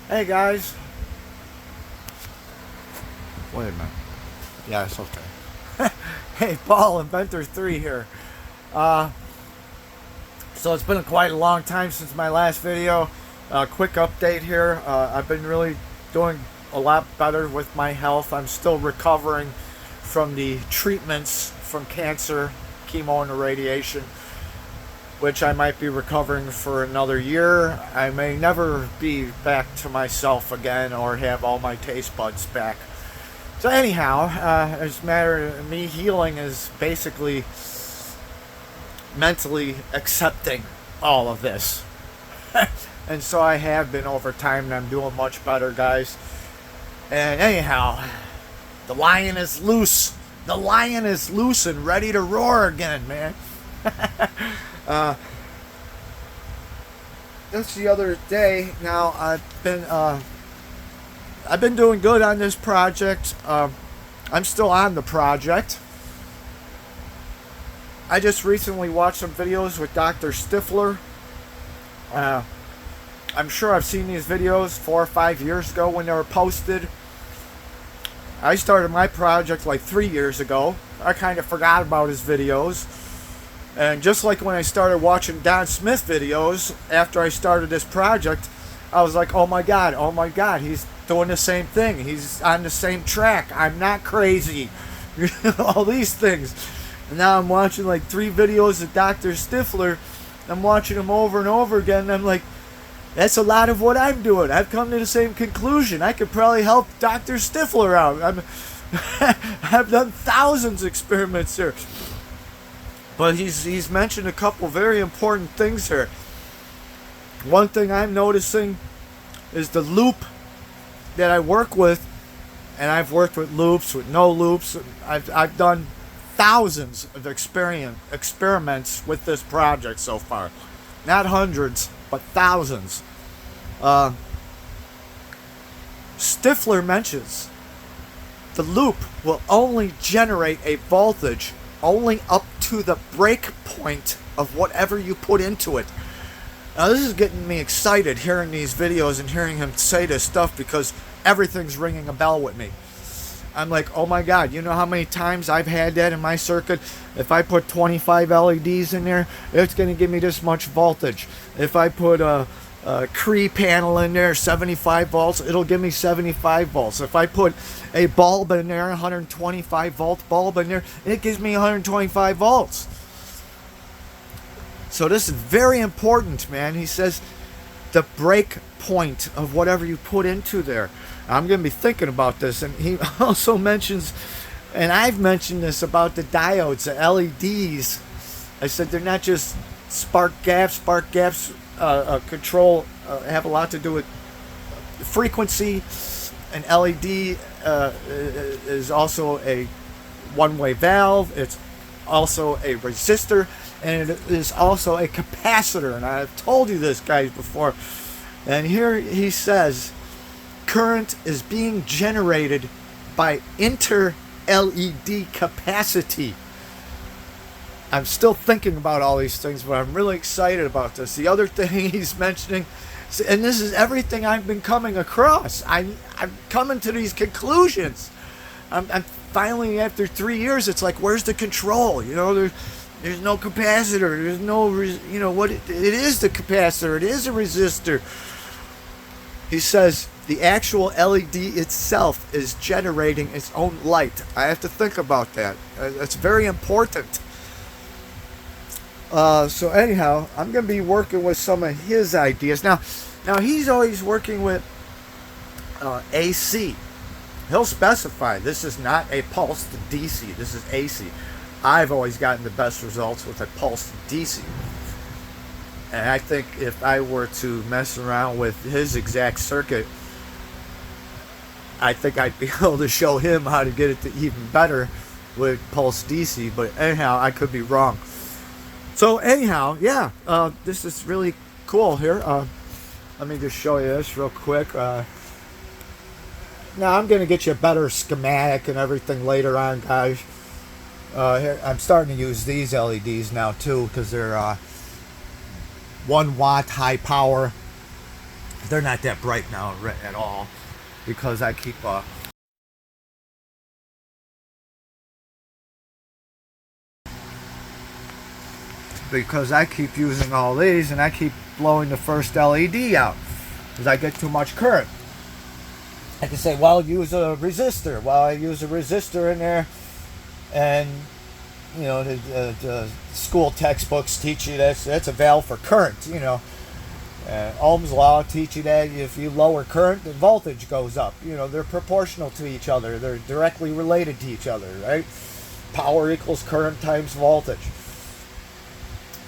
Hey guys. Wait a minute. Yeah, it's okay. Hey, Paul, Inventor 3 here. Uh, so it's been quite a long time since my last video. Quick update here. I've been really doing a lot better with my health. I'm still recovering from the treatments from cancer, chemo, and the radiation, which I might be recovering for another year. I may never be back to myself again or have all my taste buds back. So anyhow, it's a matter of me healing is basically mentally accepting all of this. And so I have been over time, and I'm doing much better, guys. And anyhow, the lion is loose. The lion is loose and ready to roar again, man. That's the other day. Now I've been doing good on this project. I'm still on the project. I just recently watched some videos with Dr. Stiffler. I'm sure I've seen these videos 4 or 5 years ago when they were posted. I started my project like 3 years ago. I kind of forgot about his videos. And just like when I started watching Don Smith videos after I started this project, I was like, oh my God, he's doing the same thing. He's on the same track. I'm not crazy. All these things. And now I'm watching like 3 videos of Dr. Stiffler. I'm watching them over and over again, and I'm like, that's a lot of what I'm doing. I've come to the same conclusion. I could probably help Dr. Stiffler out. I've done thousands of experiments here. But he's mentioned a couple very important things here. One thing I'm noticing is the loop that I work with, and I've worked with loops, with no loops. I've done thousands of experiments with this project so far. Not hundreds, but thousands. Stiffler mentions the loop will only generate a voltage only up to the break point of whatever you put into it. Now this is getting me excited hearing these videos and hearing him say this stuff, because everything's ringing a bell with me. I'm like, oh my God, you know how many times I've had that in my circuit? If I put 25 LEDs in there, it's going to give me this much voltage. If I put a Cree panel in there, 75 volts, it'll give me 75 volts. If I put a bulb in there, 125 volt bulb in there, it gives me 125 volts. So this is very important, man. He says the break point of whatever you put into there. I'm going to be thinking about this. And he also mentions, and I've mentioned this about the diodes, the LEDs. I said they're not just spark gaps. Spark gaps control have a lot to do with frequency. An LED is also a one-way valve. It's also a resistor, and it is also a capacitor. And I've told you this, guys, before. And here he says, current is being generated by inter-LED capacity. I'm still thinking about all these things, but I'm really excited about this. The other thing he's mentioning, and this is everything I've been coming across. I'm coming to these conclusions. I'm finally, after 3 years, it's like, where's the control? You know, there's no capacitor. There's no, what it is the capacitor. It is a resistor. He says the actual LED itself is generating its own light. I have to think about that. That's very important. So anyhow, I'm going to be working with some of his ideas. Now he's always working with AC. He'll specify this is not a pulsed DC. This is AC. I've always gotten the best results with a pulsed DC. And I think if I were to mess around with his exact circuit, I think I'd be able to show him how to get it to even better with pulse DC. But anyhow, I could be wrong. So anyhow, yeah, this is really cool here. Let me just show you this real quick. Now I'm going to get you a better schematic and everything later on, guys. Here, I'm starting to use these LEDs now too, because they're 1 watt high power. They're not that bright now at all because I keep using all these, and I keep blowing the first LED out because I get too much current. I can say, well, use a resistor. Well, I use a resistor in there, and you know, the school textbooks teach you that's a valve for current. You know, Ohm's law teach you that if you lower current, the voltage goes up. You know, they're proportional to each other. They're directly related to each other, right? Power equals current times voltage.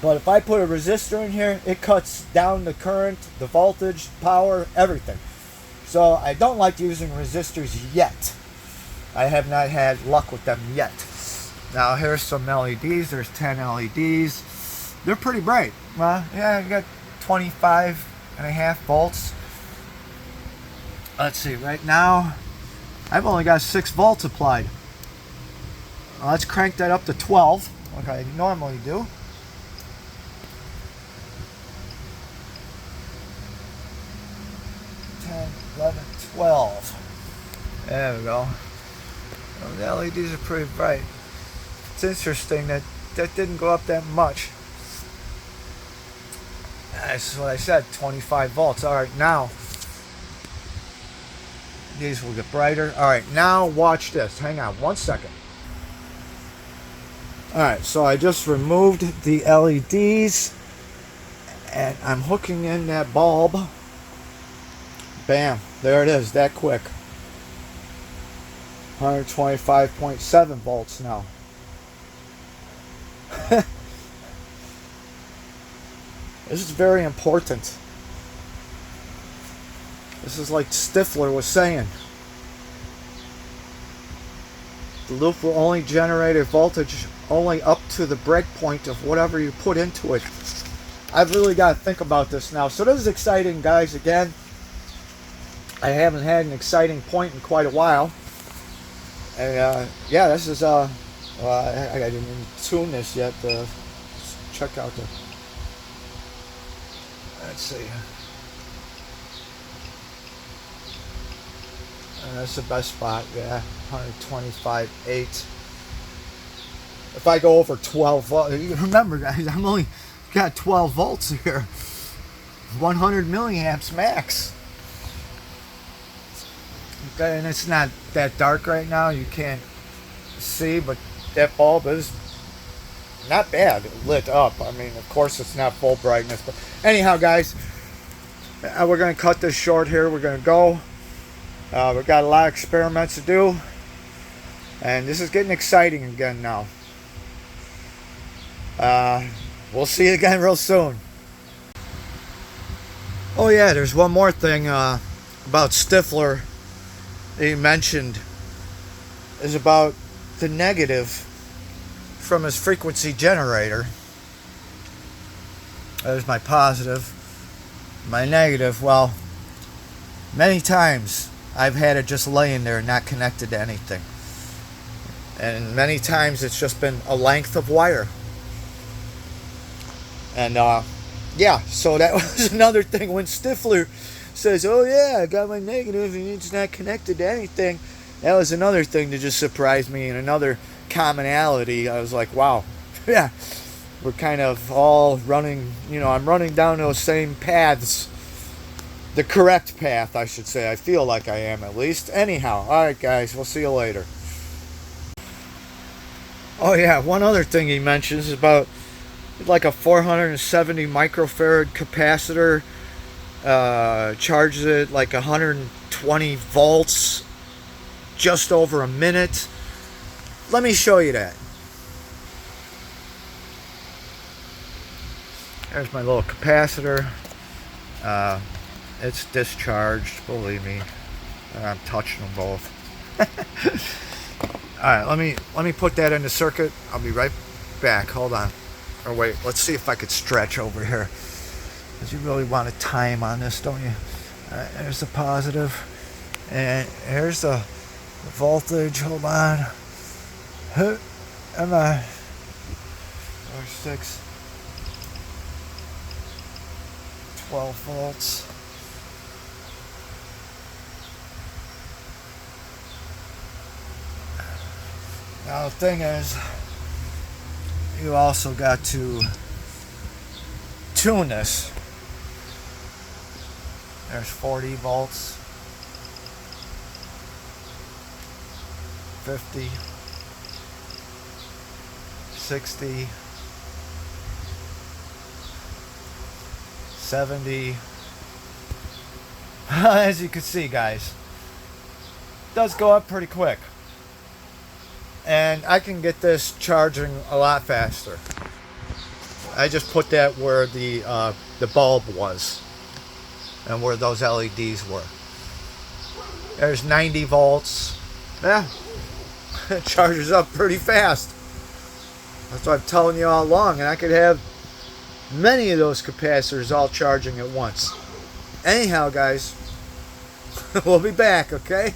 But if I put a resistor in here, it cuts down the current, the voltage, power, everything. So I don't like using resistors yet. I have not had luck with them yet. Now here's some LEDs. There's 10 LEDs. They're pretty bright. Well, yeah, I got 25.5 volts. Let's see, right now I've only got 6 volts applied. Let's crank that up to 12, like I normally do. 11, 12. There we go. Well, the LEDs are pretty bright. It's interesting that didn't go up that much. That's what I said, 25 volts. All right, now these will get brighter. All right, now watch this. Hang on 1 second. All right, so I just removed the LEDs and I'm hooking in that bulb. Bam, there it is, that quick. 125.7 volts now. This is very important. This is like Stiffler was saying. The loop will only generate a voltage only up to the breakpoint of whatever you put into it. I've really got to think about this now. So this is exciting, guys. Again, I haven't had an exciting point in quite a while. And yeah, this is I didn't even tune this yet. Check out the. Let's see. That's the best spot. Yeah, 125.8. If I go over 12 volts, remember, guys, I'm only got 12 volts here. 100 milliamps max. Okay, and it's not that dark right now. You can't see, but that bulb is not bad lit up. I mean, of course, it's not full brightness, but anyhow, guys, we're going to cut this short here. We're going to go. We've got a lot of experiments to do, and this is getting exciting again now. We'll see you again real soon. Oh yeah, there's one more thing about Stiffler that he mentioned, is about the negative from his frequency generator. There's my positive. My negative, well, many times I've had it just laying there not connected to anything. And many times it's just been a length of wire. And yeah, so that was another thing when Stiffler says, oh yeah, I got my negative and it's not connected to anything. That was another thing that just surprised me, and another commonality. I was like, wow, yeah, we're kind of all running, you know, I'm running down those same paths. The correct path, I should say. I feel like I am, at least. Anyhow, alright guys, we'll see you later. Oh yeah, one other thing he mentions is about like a 470 microfarad capacitor, charges it like 120 volts, just over a minute. Let me show you that. There's my little capacitor. It's discharged, believe me. I'm touching them both. Alright, let me put that in the circuit. I'll be right back. Hold on. Or wait, let's see if I could stretch over here. Because you really want a time on this, don't you? Alright, there's the positive. And here's the voltage. Hold on. Am I? 6. 12 volts. Now the thing is, you also got to tune this. There's 40 volts, 50, 60, 70. As you can see, guys, it does go up pretty quick. And I can get this charging a lot faster. I just put that where the bulb was and where those LEDs were. There's 90 volts. Yeah, it charges up pretty fast. That's what I'm telling you all along. And I could have many of those capacitors all charging at once. Anyhow, guys, we'll be back, okay?